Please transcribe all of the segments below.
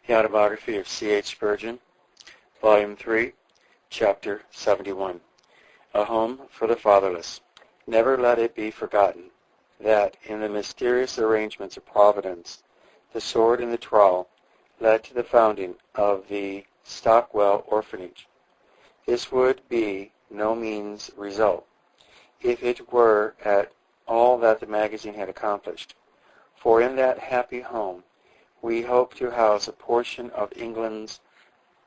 The Autobiography of C.H. Spurgeon, Volume 3, Chapter 71. A Home for the Fatherless. Never let it be forgotten that in the mysterious arrangements of Providence, the sword and the trowel led to the founding of the Stockwell Orphanage. This would be no mean result, if it were at all that the magazine had accomplished. For in that happy home, we hope to house a portion of England's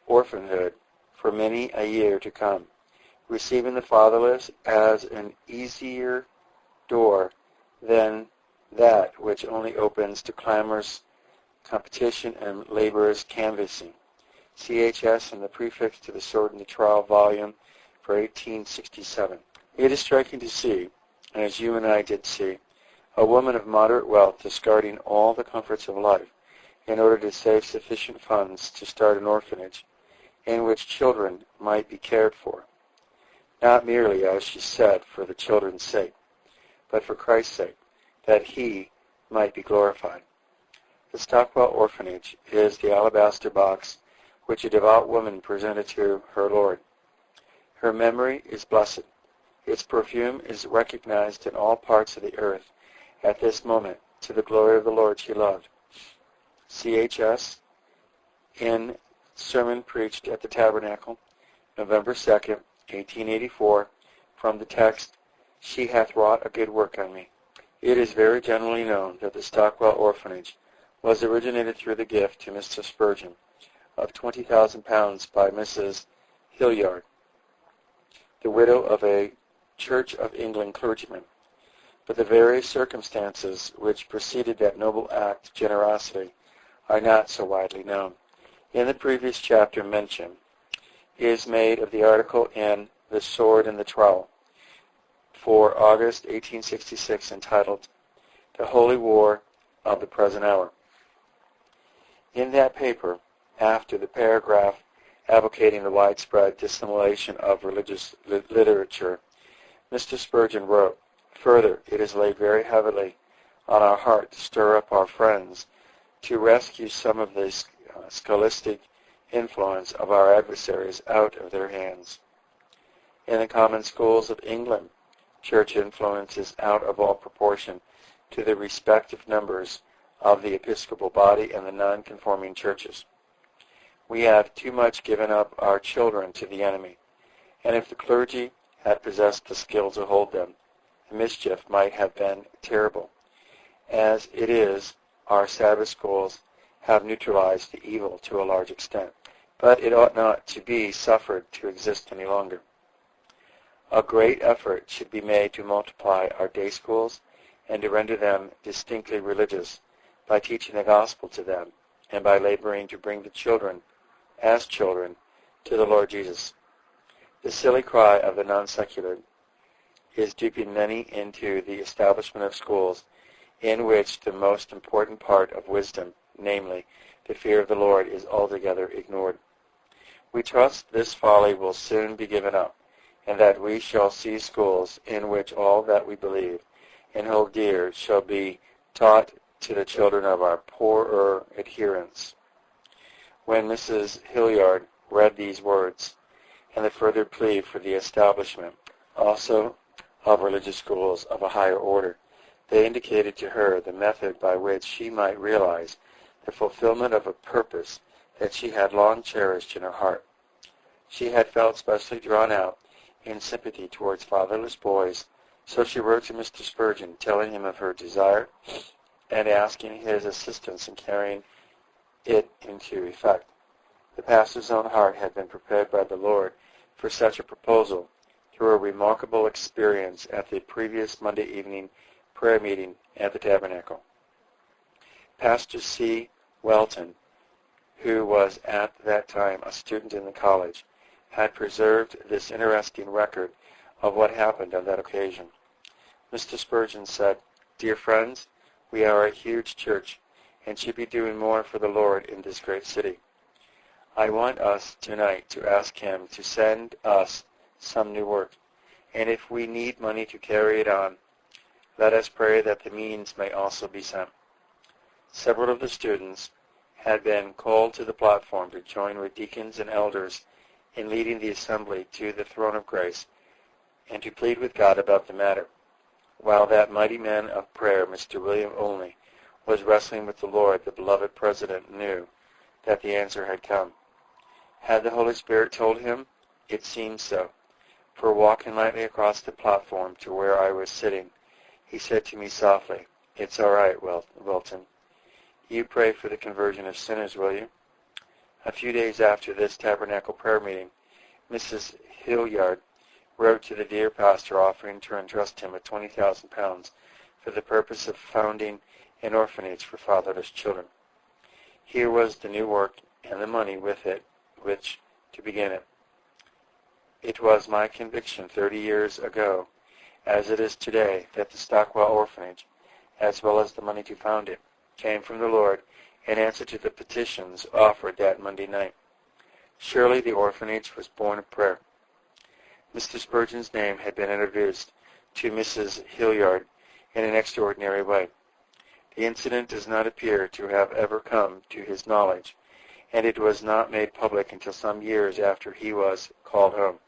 orphanhood for many a year to come, receiving the fatherless as an easier door than that which only opens to clamorous competition and laborious canvassing. CHS in the prefix to the Sword and the Trowel volume for 1867. It is striking to see, as you and I did see, a woman of moderate wealth discarding all the comforts of life in order to save sufficient funds to start an orphanage in which children might be cared for, not merely, as she said, for the children's sake, but for Christ's sake, that he might be glorified. The Stockwell Orphanage is the alabaster box which a devout woman presented to her Lord. Her memory is blessed. Its perfume is recognized in all parts of the earth at this moment to the glory of the Lord she loved. CHS in sermon preached at the Tabernacle, November 2nd, 1884, from the text, "She hath wrought a good work on me." It is very generally known that the Stockwell Orphanage was originated through the gift to Mr. Spurgeon of £20,000 by Mrs. Hilliard, the widow of a Church of England clergyman. But the various circumstances which preceded that noble act of generosity are not so widely known. In the previous chapter mention is made of the article in The Sword and the Trowel for August 1866 entitled The Holy War of the Present Hour. In that paper, after the paragraph advocating the widespread dissemination of religious literature, Mr. Spurgeon wrote, "Further, it is laid very heavily on our heart to stir up our friends to rescue some of the scholastic influence of our adversaries out of their hands. In the common schools of England, church influence is out of all proportion to the respective numbers of the Episcopal body and the non-conforming churches. We have too much given up our children to the enemy, and if the clergy had possessed the skill to hold them, the mischief might have been terrible. As it is, our Sabbath schools have neutralized the evil to a large extent, but it ought not to be suffered to exist any longer. A great effort should be made to multiply our day schools and to render them distinctly religious by teaching the gospel to them and by laboring to bring the children, as children, to the Lord Jesus. The silly cry of the non-secular is duping many into the establishment of schools in which the most important part of wisdom, namely, the fear of the Lord, is altogether ignored. We trust this folly will soon be given up, and that we shall see schools in which all that we believe and hold dear shall be taught to the children of our poorer adherents." When Mrs. Hilliard read these words, and the further plea for the establishment also of religious schools of a higher order, they indicated to her the method by which she might realize the fulfillment of a purpose that she had long cherished in her heart. She had felt specially drawn out in sympathy towards fatherless boys, so she wrote to Mr. Spurgeon telling him of her desire and asking his assistance in carrying it into effect. The pastor's own heart had been prepared by the Lord for such a proposal through a remarkable experience at the previous Monday evening prayer meeting at the Tabernacle. Pastor C. Welton, who was at that time a student in the college, had preserved this interesting record of what happened on that occasion. Mr. Spurgeon said, "Dear friends, we are a huge church and should be doing more for the Lord in this great city. I want us tonight to ask him to send us some new work, and if we need money to carry it on, let us pray that the means may also be sent." Several of the students had been called to the platform to join with deacons and elders in leading the assembly to the throne of grace and to plead with God about the matter. While that mighty man of prayer, Mr. William Olney, was wrestling with the Lord, the beloved President knew that the answer had come. Had the Holy Spirit told him? It seemed so. For walking lightly across the platform to where I was sitting, he said to me softly, "It's all right, Wilton. You pray for the conversion of sinners, will you?" A few days after this tabernacle prayer meeting, Mrs. Hilliard wrote to the dear pastor offering to entrust him with £20,000 for the purpose of founding an orphanage for fatherless children. Here was the new work and the money with it, which to begin it. It was my conviction 30 years ago, as it is today, that the Stockwell Orphanage, as well as the money to found it, came from the Lord in answer to the petitions offered that Monday night. Surely the orphanage was born of prayer. Mr. Spurgeon's name had been introduced to Mrs. Hilliard in an extraordinary way. The incident does not appear to have ever come to his knowledge, and it was not made public until some years after he was called home.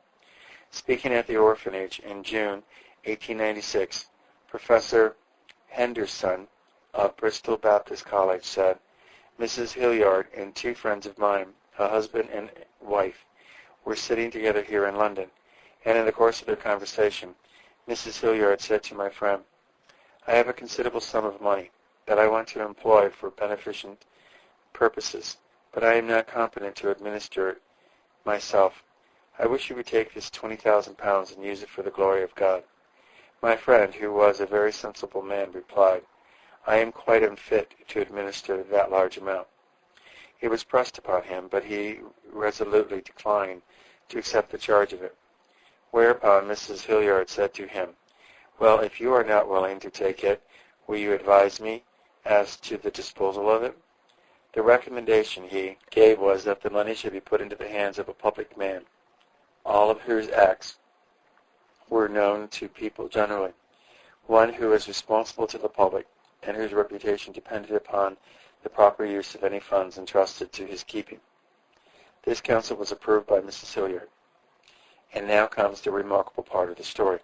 Speaking at the orphanage in June 1896, Professor Henderson of Bristol Baptist College said, "Mrs. Hilliard and two friends of mine, a husband and wife, were sitting together here in London, and in the course of their conversation, Mrs. Hilliard said to my friend, 'I have a considerable sum of money that I want to employ for beneficent purposes, but I am not competent to administer it myself. I wish you would take this £20,000 and use it for the glory of God.' My friend, who was a very sensible man, replied, 'I am quite unfit to administer that large amount.' It was pressed upon him, but he resolutely declined to accept the charge of it. Whereupon Mrs. Hilliard said to him, 'Well, if you are not willing to take it, will you advise me as to the disposal of it?' The recommendation he gave was that the money should be put into the hands of a public man, all of whose acts were known to people generally, one who was responsible to the public, and whose reputation depended upon the proper use of any funds entrusted to his keeping. This counsel was approved by Mrs. Hilliard. And now comes the remarkable part of the story.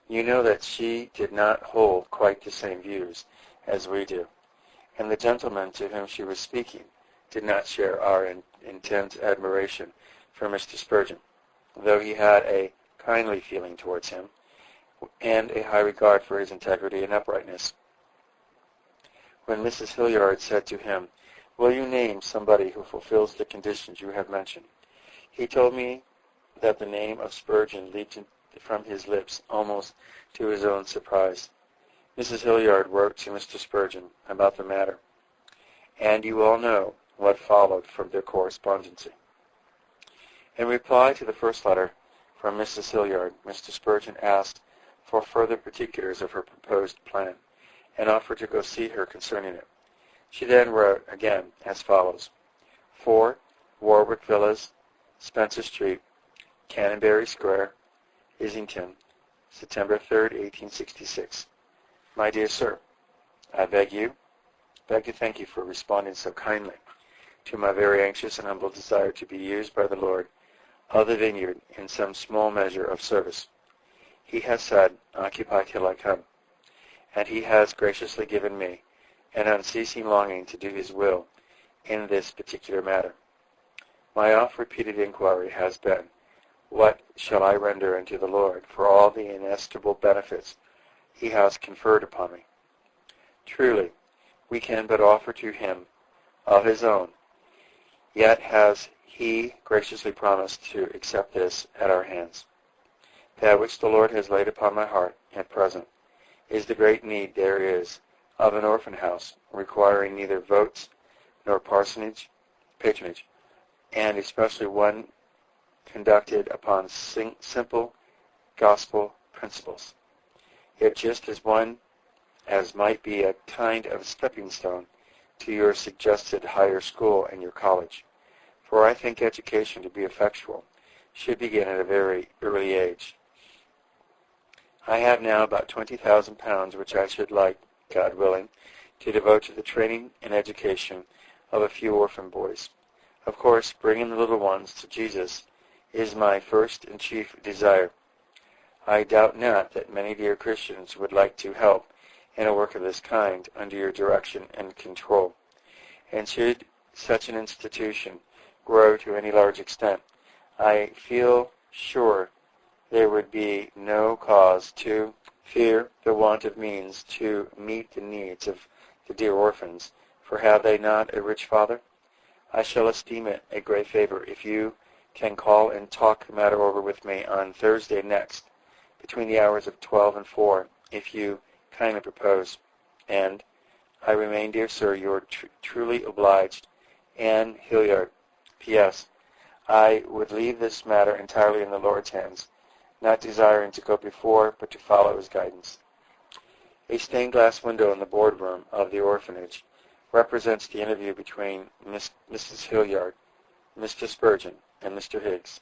You know that she did not hold quite the same views as we do, and the gentleman to whom she was speaking did not share our intense admiration for Mr. Spurgeon, though he had a kindly feeling towards him and a high regard for his integrity and uprightness. When Mrs. Hilliard said to him, 'Will you name somebody who fulfills the conditions you have mentioned?' he told me that the name of Spurgeon leaped from his lips almost to his own surprise. Mrs. Hilliard wrote to Mr. Spurgeon about the matter, and you all know what followed from their correspondence. In reply to the first letter from Mrs. Hilliard, Mr. Spurgeon asked for further particulars of her proposed plan, and offered to go see her concerning it. She then wrote again as follows: 4 Warwick Villas, Spencer Street, Canonbury Square, Islington, September 3rd, 1866. My dear sir, I beg to thank you for responding so kindly to my very anxious and humble desire to be used by the Lord of the vineyard in some small measure of service. He has said, 'Occupy till I come,' and he has graciously given me an unceasing longing to do his will in this particular matter. My oft-repeated inquiry has been, what shall I render unto the Lord for all the inestimable benefits he has conferred upon me? Truly, we can but offer to him of his own, yet has he graciously promised to accept this at our hands. That which the Lord has laid upon my heart at present is the great need there is of an orphan house, requiring neither votes nor patronage, and especially one conducted upon simple gospel principles, yet just as one as might be a kind of stepping stone to your suggested higher school and your college. For I think education to be effectual should begin at a very early age. I have now about £20,000 which I should like, God willing, to devote to the training and education of a few orphan boys. Of course, bringing the little ones to Jesus is my first and chief desire. I doubt not that many dear Christians would like to help in a work of this kind under your direction and control. And should such an institution grow to any large extent, I feel sure there would be no cause to fear the want of means to meet the needs of the dear orphans, for have they not a rich Father? I shall esteem it a great favor if you can call and talk the matter over with me on Thursday next, between the hours of 12 and 4, if you kindly propose. And I remain, dear sir, your truly obliged, Anne Hilliard. P.S. I would leave this matter entirely in the Lord's hands, not desiring to go before, but to follow his guidance. A stained glass window in the boardroom of the orphanage represents the interview between Mrs. Hilliard, Mr. Spurgeon, and Mr. Higgs,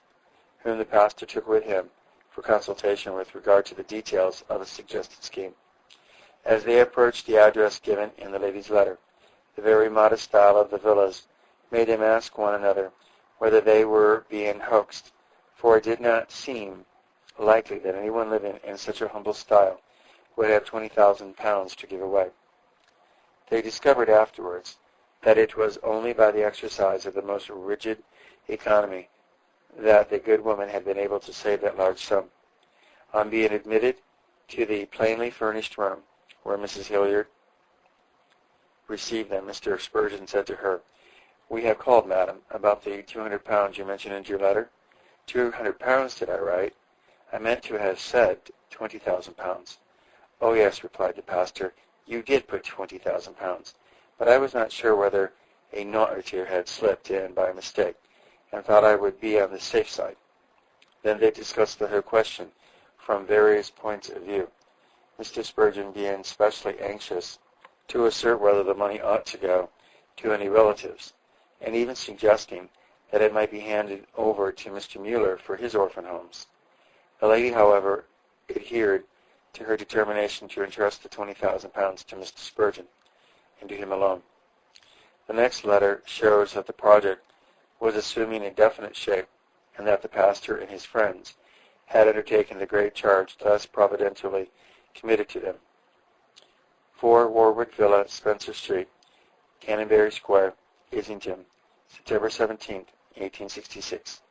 whom the pastor took with him for consultation with regard to the details of a suggested scheme. As they approached the address given in the lady's letter, the very modest style of the villas made them ask one another whether they were being hoaxed, for it did not seem likely that anyone living in such a humble style would have £20,000 to give away. They discovered afterwards that it was only by the exercise of the most rigid economy that the good woman had been able to save that large sum. On being admitted to the plainly furnished room where Mrs. Hilliard received them, Mr. Spurgeon said to her, "We have called, madam, about the £200 you mentioned in your letter." £200, did I write? I meant to have said £20,000. "Oh, yes," replied the pastor, "you did put £20,000, but I was not sure whether a naught or two had slipped in by mistake, and thought I would be on the safe side." Then they discussed the whole question from various points of view, Mr. Spurgeon being specially anxious to assert whether the money ought to go to any relatives, and even suggesting that it might be handed over to Mr. Mueller for his orphan homes. The lady, however, adhered to her determination to entrust the £20,000 to Mr. Spurgeon, and to him alone. The next letter shows that the project was assuming a definite shape, and that the pastor and his friends had undertaken the great charge thus providentially committed to them. 4 Warwick Villa, Spencer Street, Canonbury Square, Islington, September 17, 1866.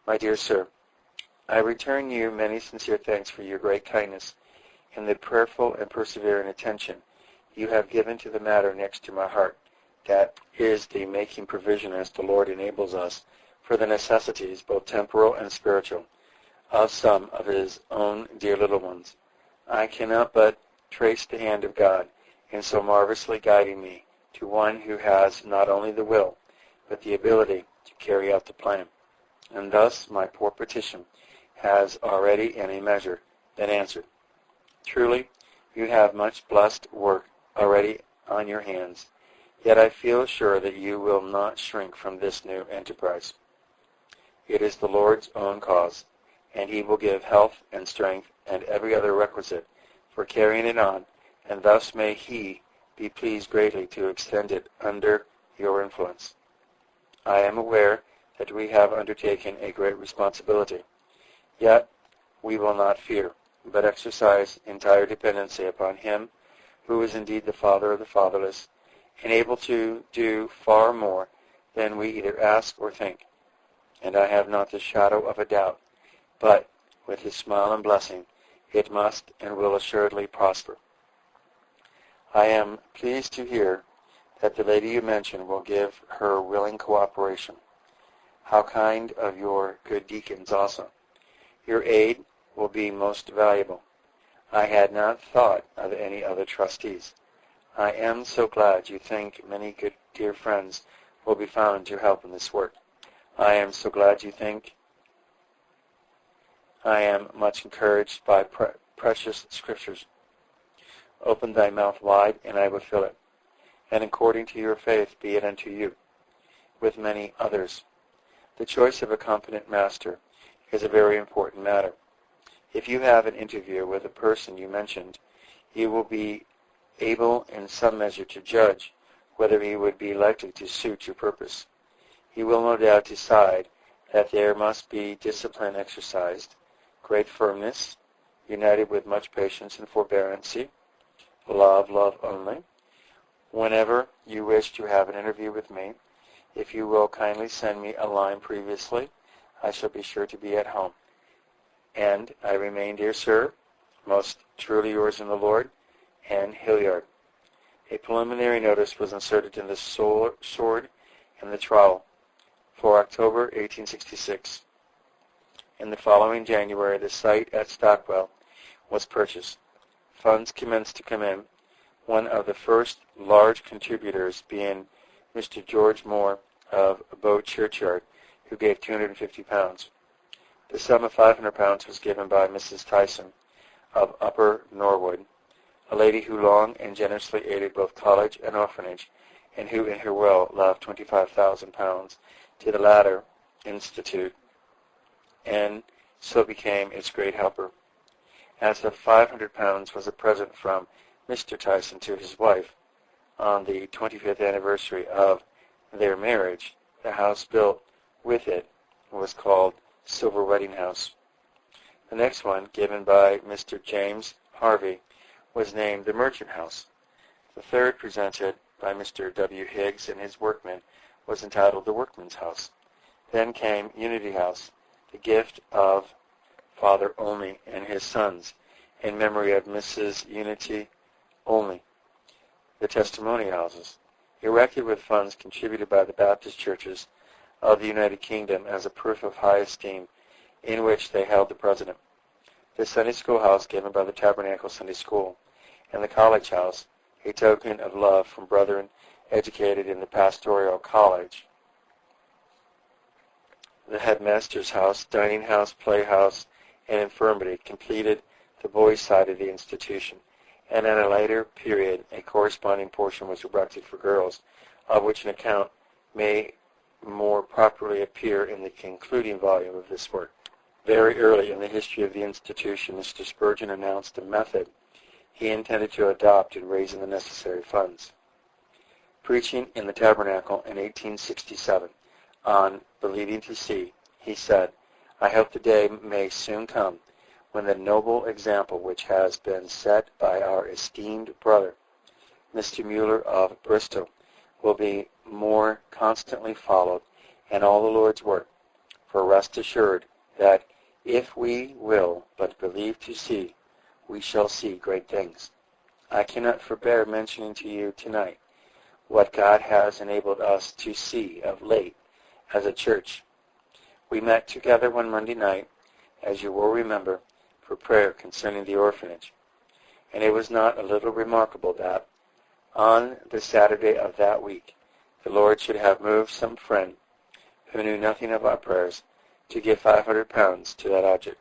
My dear sir, I return you many sincere thanks for your great kindness and the prayerful and persevering attention you have given to the matter next to my heart, that is the making provision as the Lord enables us for the necessities, both temporal and spiritual, of some of his own dear little ones. I cannot but trace the hand of God in so marvelously guiding me to one who has not only the will, but the ability to carry out the plan. And thus my poor petition has already in a measure been answered. Truly, you have much blessed work already on your hands, yet I feel sure that you will not shrink from this new enterprise. It is the Lord's own cause, and he will give health and strength and every other requisite for carrying it on, and thus may he be pleased greatly to extend it under your influence. I am aware that we have undertaken a great responsibility, yet we will not fear, but exercise entire dependency upon him who is indeed the Father of the fatherless, and able to do far more than we either ask or think. And I have not the shadow of a doubt, but with his smile and blessing, it must and will assuredly prosper. I am pleased to hear that the lady you mentioned will give her willing cooperation. How kind of your good deacons also. Your aid will be most valuable. I had not thought of any other trustees. I am so glad you think many good dear friends will be found to help in this work. I am so glad you think I am much encouraged by precious scriptures. Open thy mouth wide, and I will fill it. And according to your faith be it unto you, with many others. The choice of a competent master is a very important matter. If you have an interview with the person you mentioned, you will be able in some measure to judge whether he would be likely to suit your purpose. He will no doubt decide that there must be discipline exercised, great firmness, united with much patience and forbearance, love only. Whenever you wish to have an interview with me, if you will kindly send me a line previously, I shall be sure to be at home. And I remain, dear sir, most truly yours in the Lord, Ann Hilliard. A preliminary notice was inserted in the Sword and the Trowel for October 1866. In the following January, the site at Stockwell was purchased. Funds commenced to come in, one of the first large contributors being Mr. George Moore of Bow Churchyard, who gave £250. The sum of £500 was given by Mrs. Tyson of Upper Norwood, a lady who long and generously aided both college and orphanage, and who in her will left £25,000 to the latter institute, and so became its great helper. As the £500 was a present from Mr. Tyson to his wife on the 25th anniversary of their marriage, the house built with it was called Silver Wedding House. The next one, given by Mr. James Harvey, was named the Merchant House. The third, presented by Mr. W. Higgs and his workmen, was entitled the Workman's House. Then came Unity House, the gift of Father Olney and his sons, in memory of Mrs. Unity Olney. The Testimony Houses, erected with funds contributed by the Baptist churches of the United Kingdom as a proof of high esteem, in which they held the president. The Sunday School House, given by the Tabernacle Sunday School, and the College House, a token of love from brethren educated in the Pastoral College. The Headmaster's House, Dining House, Playhouse, and Infirmary completed the boys' side of the institution, and at a later period a corresponding portion was erected for girls, of which an account may more properly appear in the concluding volume of this work. Very early in the history of the institution, Mr. Spurgeon announced a method he intended to adopt in raising the necessary funds. Preaching in the Tabernacle in 1867 on Believing to See, he said, "I hope the day may soon come when the noble example which has been set by our esteemed brother, Mr. Mueller of Bristol, will be more constantly followed in all the Lord's work, for rest assured that if we will but believe to see, we shall see great things." I cannot forbear mentioning to you tonight what God has enabled us to see of late as a church. We met together one Monday night, as you will remember, for prayer concerning the orphanage, and it was not a little remarkable that on the Saturday of that week the Lord should have moved some friend who knew nothing of our prayers to give £500 to that object.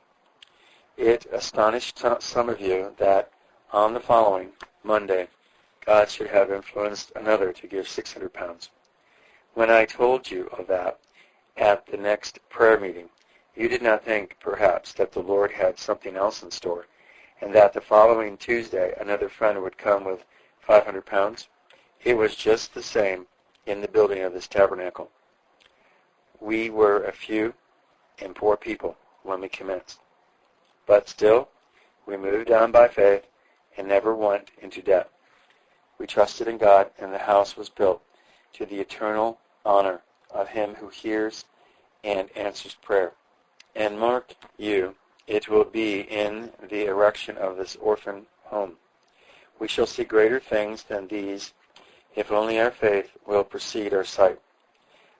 It astonished some of you that on the following Monday God should have influenced another to give £600. When I told you of that at the next prayer meeting, you did not think, perhaps, that the Lord had something else in store, and that the following Tuesday another friend would come with £500. It was just the same in the building of this tabernacle. We were a few and poor people when we commenced, but still we moved on by faith and never went into debt. We trusted in God, and the house was built to the eternal honor of Him who hears and answers prayer. And mark you, it will be in the erection of this orphan home. We shall see greater things than these if only our faith will precede our sight.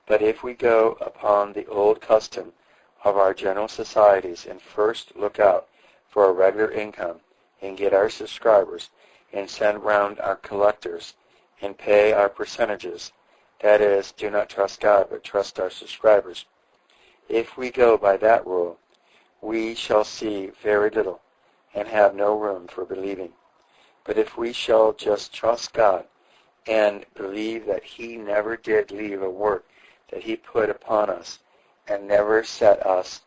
But if we go upon the old custom of our general societies and first look out for a regular income and get our subscribers and send round our collectors and pay our percentages, that is, do not trust God but trust our subscribers, if we go by that rule, we shall see very little and have no room for believing. But if we shall just trust God and believe that He never did leave a work that He put upon us and never set us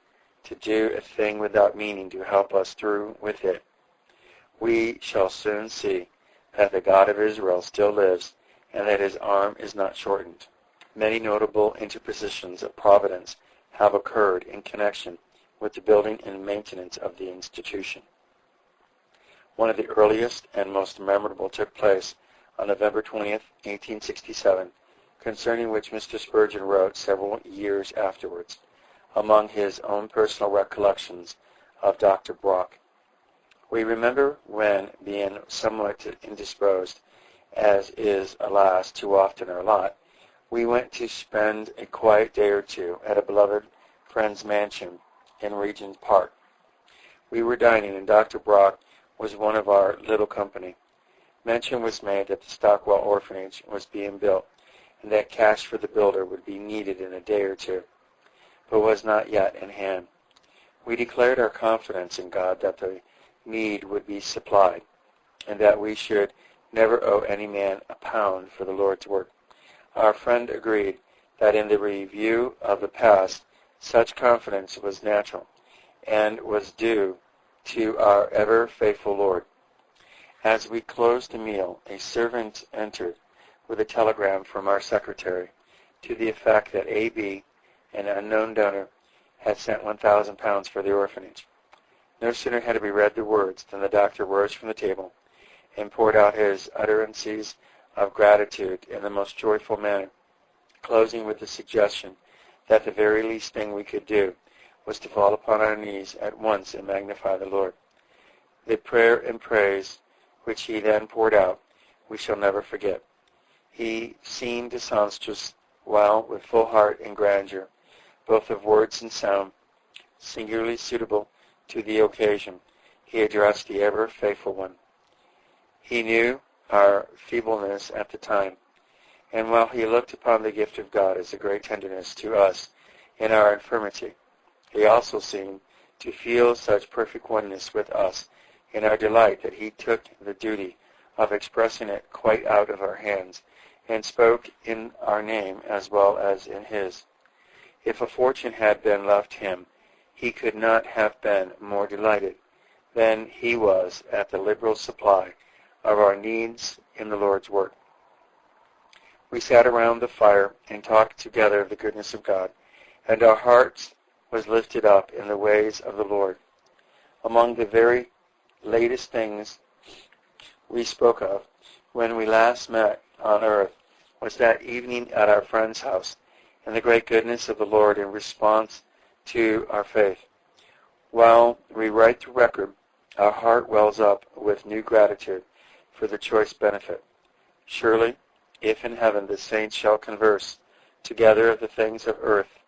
to do a thing without meaning to help us through with it, we shall soon see that the God of Israel still lives and that his arm is not shortened. Many notable interpositions of providence have occurred in connection with the building and maintenance of the institution. One of the earliest and most memorable took place on November 20th, 1867, concerning which Mr. Spurgeon wrote several years afterwards, among his own personal recollections of Dr. Brock. We remember when, being somewhat indisposed, as is, alas, too often our lot, we went to spend a quiet day or two at a beloved friend's mansion in Regent's Park. We were dining, and Dr. Brock was one of our little company. Mention was made that the Stockwell Orphanage was being built, and that cash for the builder would be needed in a day or two, but was not yet in hand. We declared our confidence in God that the need would be supplied, and that we should never owe any man a pound for the Lord's work. Our friend agreed that in the review of the past, such confidence was natural, and was due to our ever faithful Lord. As we closed the meal, a servant entered with a telegram from our secretary to the effect that A.B., an unknown donor, had sent £1,000 for the orphanage. No sooner had we read the words than the doctor rose from the table and poured out his utterances of gratitude in the most joyful manner, closing with the suggestion that the very least thing we could do was to fall upon our knees at once and magnify the Lord. The prayer and praise which he then poured out we shall never forget. He seemed disastrous, while with full heart and grandeur, both of words and sound, singularly suitable to the occasion, he addressed the ever faithful one. He knew our feebleness at the time, and while he looked upon the gift of God as a great tenderness to us in our infirmity, he also seemed to feel such perfect oneness with us in our delight that he took the duty of expressing it quite out of our hands, and spoke in our name as well as in his. If a fortune had been left him, he could not have been more delighted than he was at the liberal supply of our needs in the Lord's work. We sat around the fire and talked together of the goodness of God, and our hearts was lifted up in the ways of the Lord. Among the very latest things we spoke of when we last met on earth was that evening at our friend's house, and the great goodness of the Lord in response to our faith. While we write the record, our heart wells up with new gratitude for the choice benefit. Surely, if in heaven the saints shall converse together of the things of earth,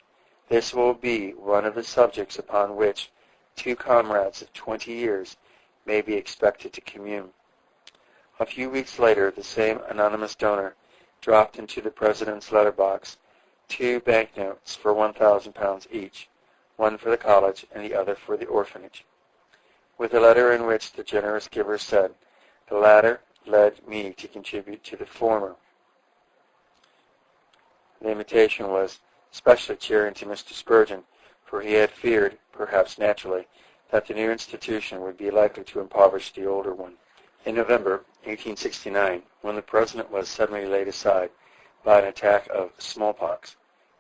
this will be one of the subjects upon which two comrades of 20 years may be expected to commune. A few weeks later, the same anonymous donor dropped into the President's letterbox 2 banknotes for £1,000 each, one for the college and the other for the orphanage, with a letter in which the generous giver said, "The latter led me to contribute to the former." The invitation was especially cheering to Mr. Spurgeon, for he had feared, perhaps naturally, that the new institution would be likely to impoverish the older one. In November 1869, when the President was suddenly laid aside by an attack of smallpox,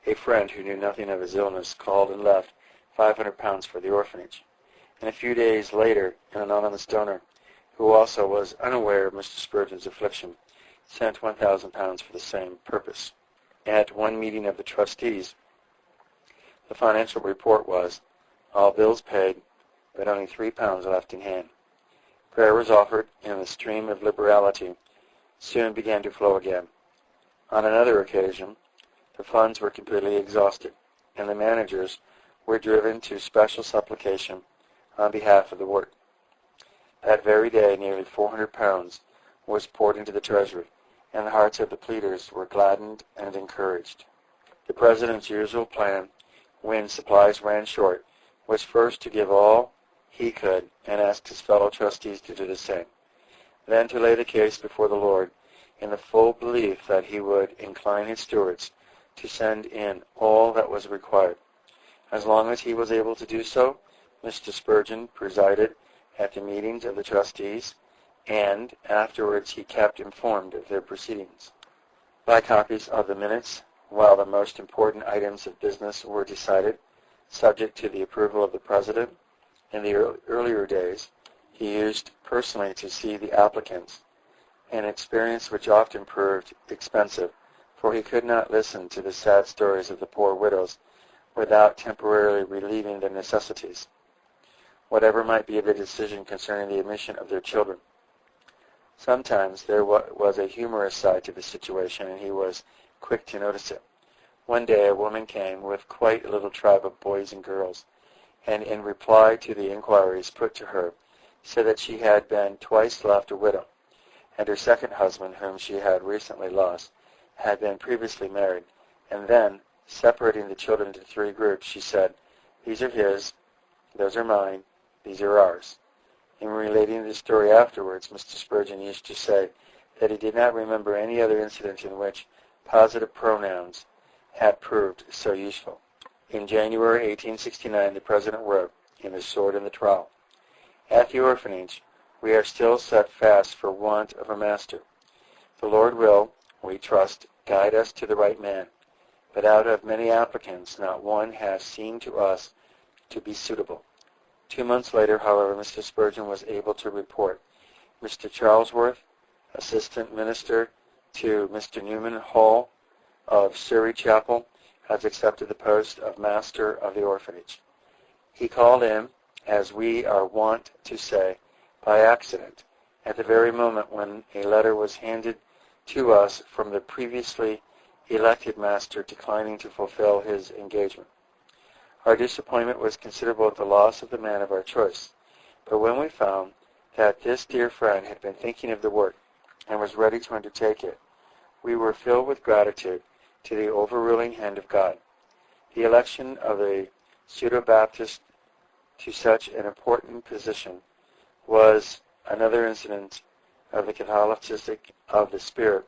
a friend who knew nothing of his illness called and left £500 for the orphanage, and a few days later an anonymous donor, who also was unaware of Mr. Spurgeon's affliction, sent £1,000 for the same purpose. At one meeting of the trustees, the financial report was, all bills paid, but only £3 left in hand. Prayer was offered, and the stream of liberality soon began to flow again. On another occasion, the funds were completely exhausted, and the managers were driven to special supplication on behalf of the work. That very day, nearly £400 was poured into the treasury, and the hearts of the pleaders were gladdened and encouraged. The President's usual plan, when supplies ran short, was first to give all he could and ask his fellow trustees to do the same, then to lay the case before the Lord in the full belief that he would incline his stewards to send in all that was required. As long as he was able to do so, Mr. Spurgeon presided at the meetings of the trustees, and afterwards he kept informed of their proceedings. by copies of the minutes while the most important items of business were decided, subject to the approval of the President. In the earlier days, he used personally to see the applicants, an experience which often proved expensive, for he could not listen to the sad stories of the poor widows without temporarily relieving their necessities, whatever might be the decision concerning the admission of their children. Sometimes there was a humorous side to the situation, and he was quick to notice it. One day a woman came with quite a little tribe of boys and girls, and in reply to the inquiries put to her, said that she had been twice left a widow, and her second husband, whom she had recently lost, had been previously married. And then, separating the children into three groups, she said, "These are his, those are mine, these are ours." In relating the story afterwards, Mr. Spurgeon used to say that he did not remember any other incident in which positive pronouns had proved so useful. In January 1869, the President wrote in The Sword and the Trowel, "At the orphanage, we are still set fast for want of a master. The Lord will, we trust, guide us to the right man, but out of many applicants, not one has seemed to us to be suitable." 2 months later, however, Mr. Spurgeon was able to report, "Mr. Charlesworth, assistant minister to Mr. Newman Hall of Surrey Chapel, has accepted the post of master of the orphanage." He called in, as we are wont to say, by accident, at the very moment when a letter was handed to us from the previously elected master declining to fulfill his engagement. Our disappointment was considerable at the loss of the man of our choice, but when we found that this dear friend had been thinking of the work and was ready to undertake it, we were filled with gratitude to the overruling hand of God. The election of a pseudo-Baptist to such an important position was another incident of the Catholicistic of the Spirit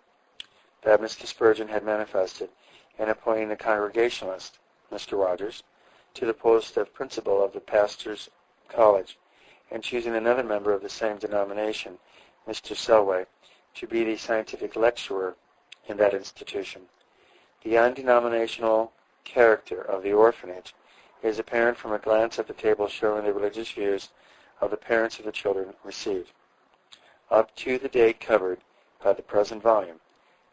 that Mr. Spurgeon had manifested in appointing a Congregationalist, Mr. Rogers, to the post of principal of the Pastors' College, and choosing another member of the same denomination, Mr. Selway, to be the scientific lecturer in that institution. The undenominational character of the orphanage is apparent from a glance at the table showing the religious views of the parents of the children received. Up to the date covered by the present volume,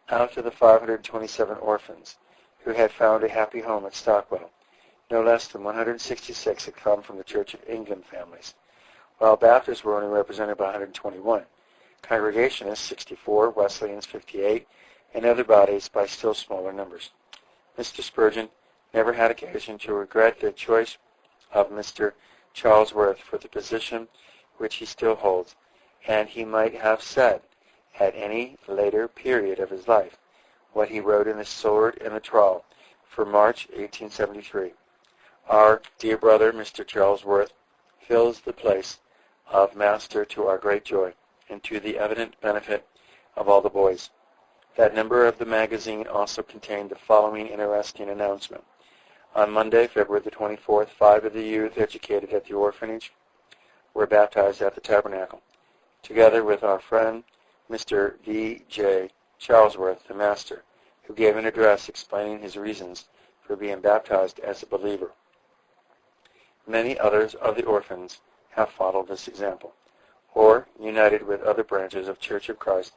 out of the 527 orphans who had found a happy home at Stockwell, no less than 166 had come from the Church of England families, while Baptists were only represented by 121, Congregationists 64, Wesleyans 58, and other bodies by still smaller numbers. Mr. Spurgeon never had occasion to regret the choice of Mr. Charlesworth for the position which he still holds, and he might have said at any later period of his life what he wrote in The Sword and the Trowel for March 1873. Our dear brother, Mr. Charlesworth, fills the place of master to our great joy and to the evident benefit of all the boys. That number of the magazine also contained the following interesting announcement. On Monday, February the 24th, 5 of the youth educated at the orphanage were baptized at the Tabernacle, together with our friend, Mr. V.J. Charlesworth, the master, who gave an address explaining his reasons for being baptized as a believer. Many others of the orphans have followed this example, or united with other branches of Church of Christ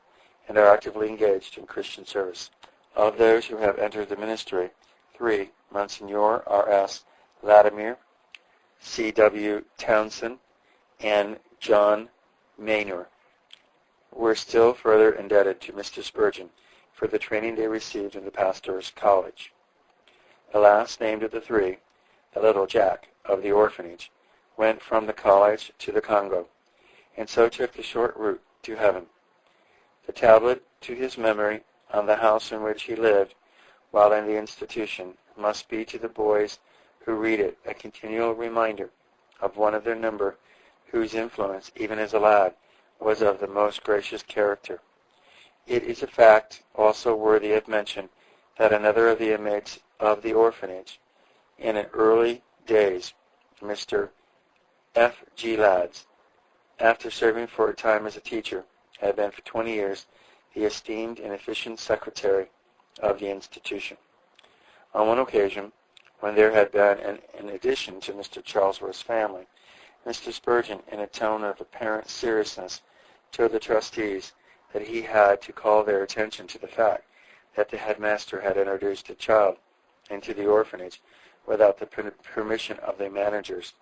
and are actively engaged in Christian service. Of those who have entered the ministry, 3, Monsignor R.S. Latimer, C.W. Townsend, and John Maynor, were still further indebted to Mr. Spurgeon for the training they received in the Pastors' College. The last named of the 3, the little Jack of the orphanage, went from the college to the Congo, and so took the short route to heaven. The tablet to his memory on the house in which he lived while in the institution must be to the boys who read it a continual reminder of one of their number whose influence, even as a lad, was of the most gracious character. It is a fact also worthy of mention that another of the inmates of the orphanage, in an early days, Mr. F. G. Lads, after serving for a time as a teacher, had been for 20 years the esteemed and efficient secretary of the institution. On one occasion, when there had been an addition to Mr. Charlesworth's family, Mr. Spurgeon, in a tone of apparent seriousness, told the trustees that he had to call their attention to the fact that the headmaster had introduced a child into the orphanage without the permission of the managers,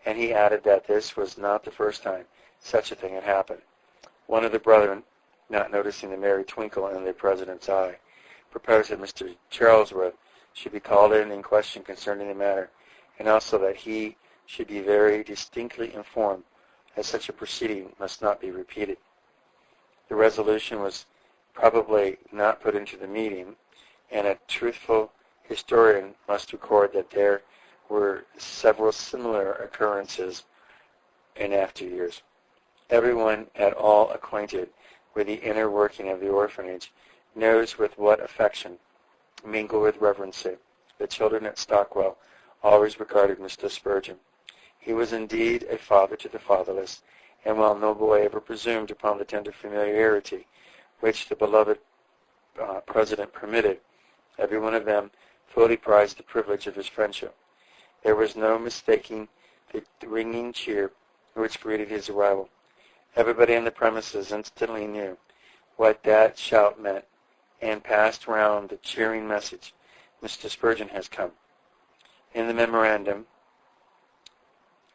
and he added that this was not the first time such a thing had happened. One of the brethren, not noticing the merry twinkle in the president's eye, proposed that Mr. Charlesworth should be called in question concerning the matter, and also that he should be very distinctly informed that such a proceeding must not be repeated. The resolution was probably not put into the meeting, and a truthful historian must record that there were several similar occurrences in after years. Everyone at all acquainted with the inner working of the orphanage knows with what affection, mingled with reverence, the children at Stockwell always regarded Mr. Spurgeon. He was indeed a father to the fatherless, and while no boy ever presumed upon the tender familiarity which the beloved president permitted, every one of them fully prized the privilege of his friendship. There was no mistaking the ringing cheer which greeted his arrival. Everybody on the premises instantly knew what that shout meant, and passed round the cheering message, "Mr. Spurgeon has come." In the memorandum,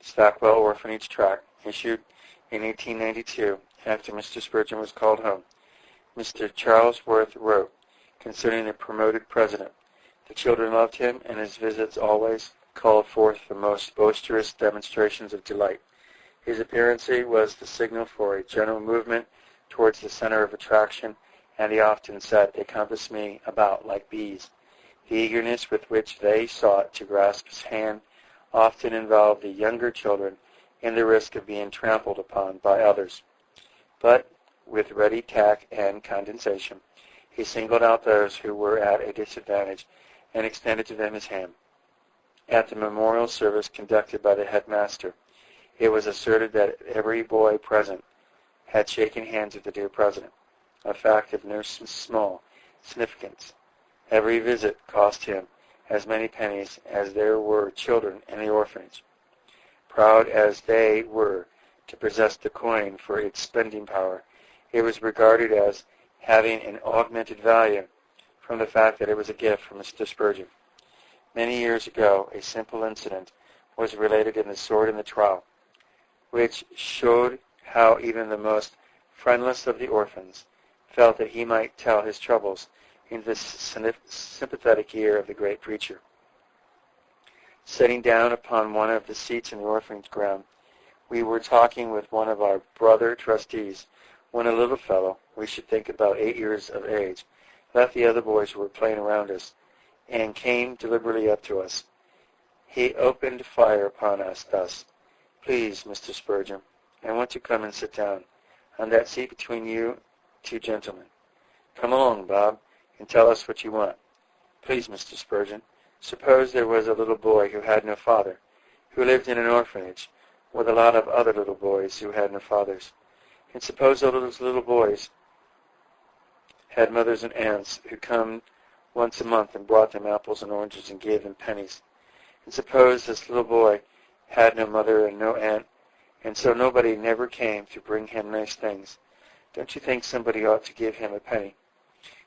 Stockwell Orphanage Tract, issued in 1892, after Mr. Spurgeon was called home, Mr. Charlesworth wrote concerning the promoted president, "The children loved him, and his visits always called forth the most boisterous demonstrations of delight. His appearance was the signal for a general movement towards the center of attraction, and he often said, 'They compass me about like bees.' The eagerness with which they sought to grasp his hand often involved the younger children in the risk of being trampled upon by others. But with ready tact and condescension, he singled out those who were at a disadvantage and extended to them his hand. At the memorial service conducted by the headmaster, it was asserted that every boy present had shaken hands with the dear president, a fact of no small significance. Every visit cost him as many pennies as there were children in the orphanage. Proud as they were to possess the coin for its spending power, it was regarded as having an augmented value from the fact that it was a gift from Mr. Spurgeon. Many years ago, a simple incident was related in The Sword and the Trowel, which showed how even the most friendless of the orphans felt that he might tell his troubles in the sympathetic ear of the great preacher. Sitting down upon one of the seats in the orphanage ground, we were talking with one of our brother trustees when a little fellow, we should think about 8 years of age, left the other boys who were playing around us and came deliberately up to us. He opened fire upon us thus: "Please, Mr. Spurgeon, I want to come and sit down on that seat between you two gentlemen. Come along, Bob, and tell us what you want. Please, Mr. Spurgeon, suppose there was a little boy who had no father, who lived in an orphanage with a lot of other little boys who had no fathers. And suppose all those little boys had mothers and aunts who come once a month and brought them apples and oranges and gave them pennies. And suppose this little boy had no mother and no aunt, and so nobody never came to bring him nice things. Don't you think somebody ought to give him a penny?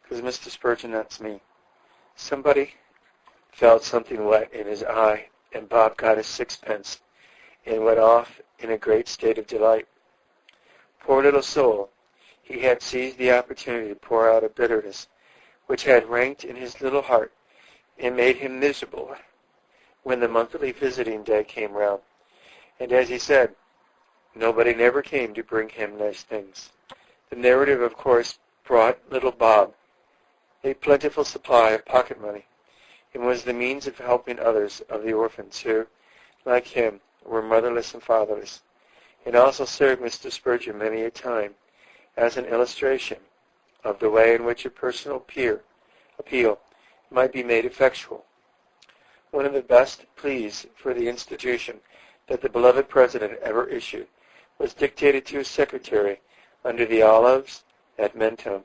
Because, Mr. Spurgeon, that's me." Somebody felt something wet in his eye, and Bob got his sixpence and went off in a great state of delight. Poor little soul, he had seized the opportunity to pour out a bitterness which had ranked in his little heart and made him miserable when the monthly visiting day came round. And as he said, nobody never came to bring him nice things. The narrative, of course, brought little Bob a plentiful supply of pocket money, and was the means of helping others of the orphans who, like him, were motherless and fatherless. It also served Mr. Spurgeon many a time as an illustration of the way in which a personal appeal might be made effectual. One of the best pleas for the institution that the beloved president ever issued was dictated to his secretary under the olives at Mentone.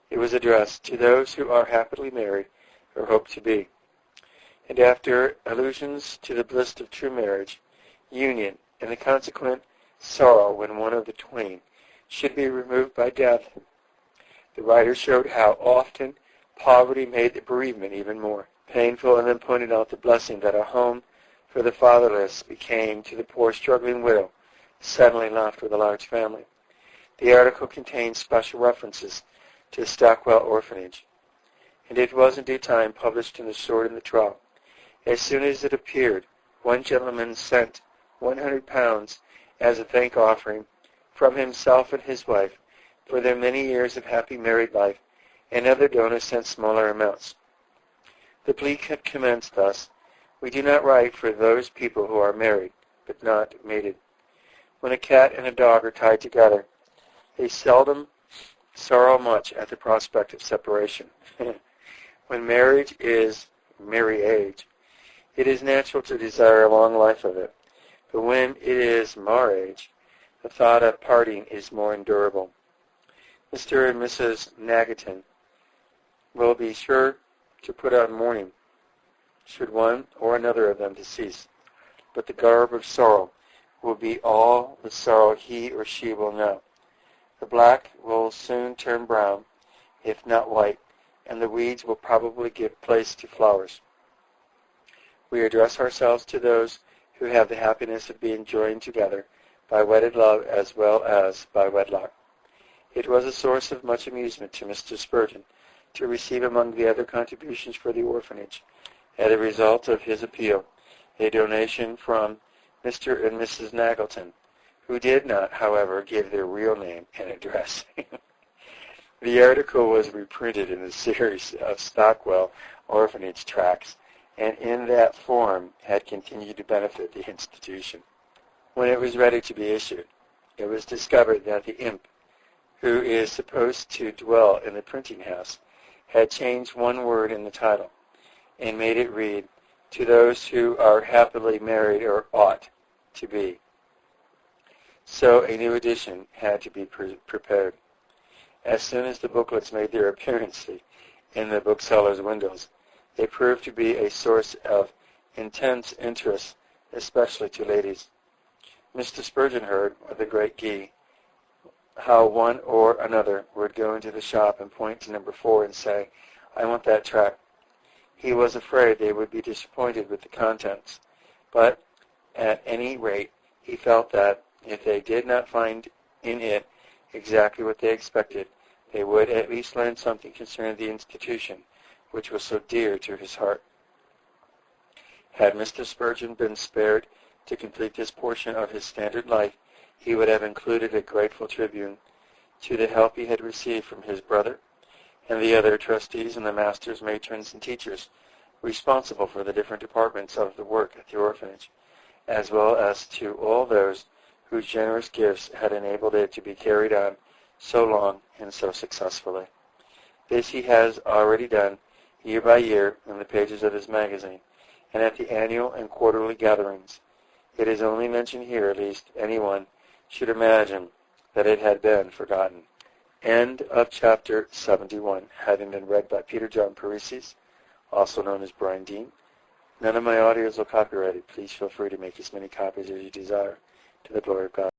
It was addressed to those who are happily married or hope to be. And after allusions to the bliss of true marriage, union, and the consequent sorrow when one of the twain should be removed by death, the writer showed how often poverty made the bereavement even more painful, and then pointed out the blessing that a home for the fatherless became to the poor struggling widow suddenly left with a large family. The article contains special references to the Stockwell Orphanage, and it was in due time published in The Sword and the Trowel. As soon as it appeared, one gentleman sent £100 as a thank offering from himself and his wife for their many years of happy married life, and other donors sent smaller amounts. The plea commenced thus: "We do not write for those people who are married, but not mated. When a cat and a dog are tied together, they seldom sorrow much at the prospect of separation. When marriage is merry age, it is natural to desire a long life of it, but when it is marriage, the thought of parting is more endurable. Mr. and Mrs. Nagaton will be sure to put on mourning should one or another of them decease, but the garb of sorrow will be all the sorrow he or she will know. The black will soon turn brown, if not white, and the weeds will probably give place to flowers. We address ourselves to those who have the happiness of being joined together by wedded love as well as by wedlock." It was a source of much amusement to Mr. Spurgeon to receive among the other contributions for the orphanage, as a result of his appeal, a donation from Mr. and Mrs. Nagleton, who did not, however, give their real name and address. The article was reprinted in the series of Stockwell Orphanage tracts, and in that form had continued to benefit the institution. When it was ready to be issued, it was discovered that the imp, who is supposed to dwell in the printing house, had changed one word in the title and made it read, "To those who are happily married or ought to be." So a new edition had to be prepared. As soon as the booklets made their appearance in the booksellers' windows, they proved to be a source of intense interest, especially to ladies. Mr. Spurgeon heard, with a great glee, how one or another would go into the shop and point to number 4 and say, "I want that tract." He was afraid they would be disappointed with the contents, but at any rate he felt that if they did not find in it exactly what they expected, they would at least learn something concerning the institution which was so dear to his heart. Had Mr. Spurgeon been spared to complete this portion of his standard life, he would have included a grateful tribute to the help he had received from his brother and the other trustees and the masters, matrons, and teachers responsible for the different departments of the work at the orphanage, as well as to all those whose generous gifts had enabled it to be carried on so long and so successfully. This he has already done year by year in the pages of his magazine and at the annual and quarterly gatherings. It is only mentioned here, lest anyone should imagine that it had been forgotten. End of chapter 71, having been read by Peter John Parisius, also known as Brian Dean. None of my audios are copyrighted. Please feel free to make as many copies as you desire, to the glory of God.